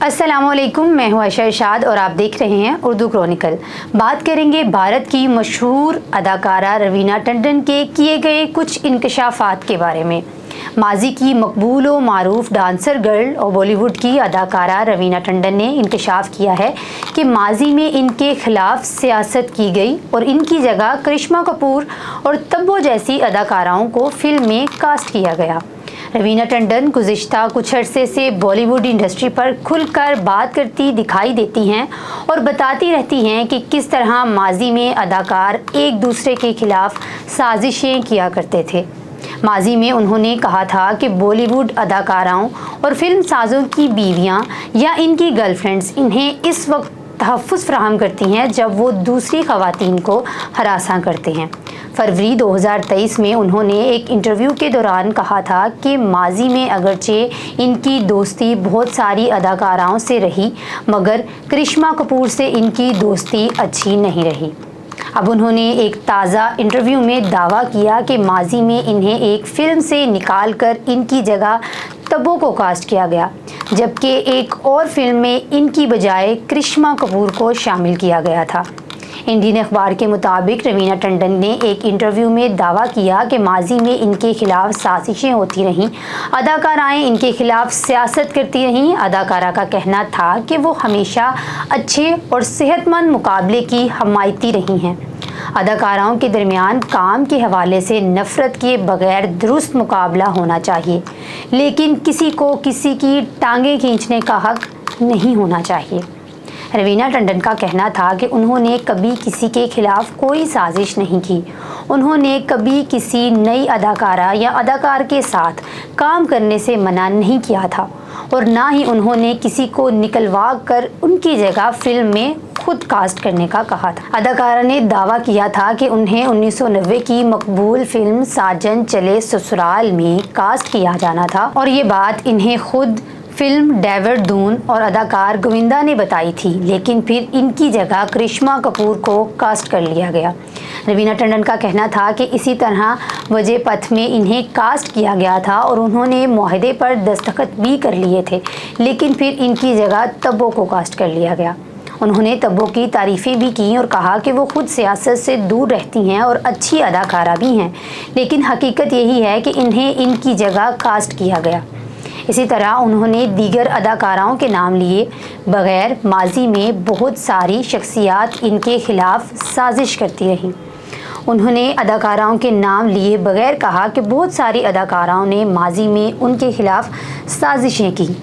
अस्सलाम वालेकुम, मैं हूँ आयशा इरशाद और आप देख रहे हैं उर्दू क्रॉनिकल। बात करेंगे भारत की मशहूर अदाकारा रवीना टंडन के किए गए कुछ इंकशाफात के बारे में। माजी की मकबूल व मारूफ डांसर गर्ल और बॉलीवुड की अदाकारा रवीना टंडन ने इंकशाफ किया है कि माजी में इनके खिलाफ सियासत की गई और इनकी जगह करिश्मा कपूर और तब्बो जैसी अदाकाराओं को फिल्म में कास्ट किया गया। रवीना टंडन गुज़िश्ता कुछ अरसे से बॉलीवुड इंडस्ट्री पर खुलकर बात करती दिखाई देती हैं और बताती रहती हैं कि किस तरह माजी में अदाकार एक दूसरे के खिलाफ साजिशें किया करते थे। माजी में उन्होंने कहा था कि बॉलीवुड अदाकाराओं और फिल्म साजों की बीवियां या इनकी गर्लफ्रेंड्स इन्हें इस वक्त तहफ़्फ़ुज़ फ़राहम करती हैं जब वो दूसरी ख़वातीन को हरासा करते हैं। फरवरी 2023 में उन्होंने एक इंटरव्यू के दौरान कहा था कि माजी में अगरचे इनकी दोस्ती बहुत सारी अदाकाराओं से रही, मगर करिश्मा कपूर से इनकी दोस्ती अच्छी नहीं रही। अब उन्होंने एक ताज़ा इंटरव्यू में दावा किया कि माजी में इन्हें एक फ़िल्म से निकाल कर इनकी जगह तब्बो को कास्ट किया गया, जबकि एक और फिल्म में इनकी बजाय करिश्मा कपूर को शामिल किया गया था। इंडियन अखबार के मुताबिक रवीना टंडन ने एक इंटरव्यू में दावा किया कि माजी में इनके खिलाफ साजिशें होती रहीं, अदाकाराएं इनके खिलाफ सियासत करती रहीं। अदाकारा का कहना था कि वो हमेशा अच्छे और सेहतमंद मुकाबले की हमायती रही हैं। अदाकाराओं के दरमियान काम के हवाले से नफ़रत किए बगैर दुरुस्त मुकाबला होना चाहिए, लेकिन किसी को किसी की टांगें खींचने का हक नहीं होना चाहिए। रवीना टंडन का कहना था कि उन्होंने कभी किसी के खिलाफ कोई साजिश नहीं की। उन्होंने कभी किसी नई अदाकारा या अदाकार के साथ काम करने से मना नहीं किया था और ना ही उन्होंने किसी को निकलवा कर उनकी जगह फिल्म में खुद कास्ट करने का कहा था। अदाकारा ने दावा किया था कि उन्हें 1990 की मकबूल फिल्म साजन चले ससुराल में कास्ट किया जाना था और ये बात इन्हें खुद फिल्म देवरदून और अदाकार गोविंदा ने बताई थी, लेकिन फिर इनकी जगह करिश्मा कपूर को कास्ट कर लिया गया। रवीना टंडन का कहना था कि इसी तरह वजह पथ में इन्हें कास्ट किया गया था और उन्होंने मुआहदे पर दस्तखत भी कर लिए थे, लेकिन फिर इनकी जगह तब्बो को कास्ट कर लिया गया। उन्होंने तब्बो की तारीफ़ें भी की और कहा कि वो खुद सियासत से दूर रहती हैं और अच्छी अदाकारा भी हैं, लेकिन हकीकत यही है कि इन्हें इनकी जगह कास्ट किया गया। इसी तरह उन्होंने दीगर अदाकाराओं के नाम लिए बगैर माजी में बहुत सारी शख्सियात इनके खिलाफ साजिश करती रहीं। उन्होंने अदाकाराओं के नाम लिए बगैर कहा कि बहुत सारी अदाकाराओं ने माजी में उनके खिलाफ साजिशें की।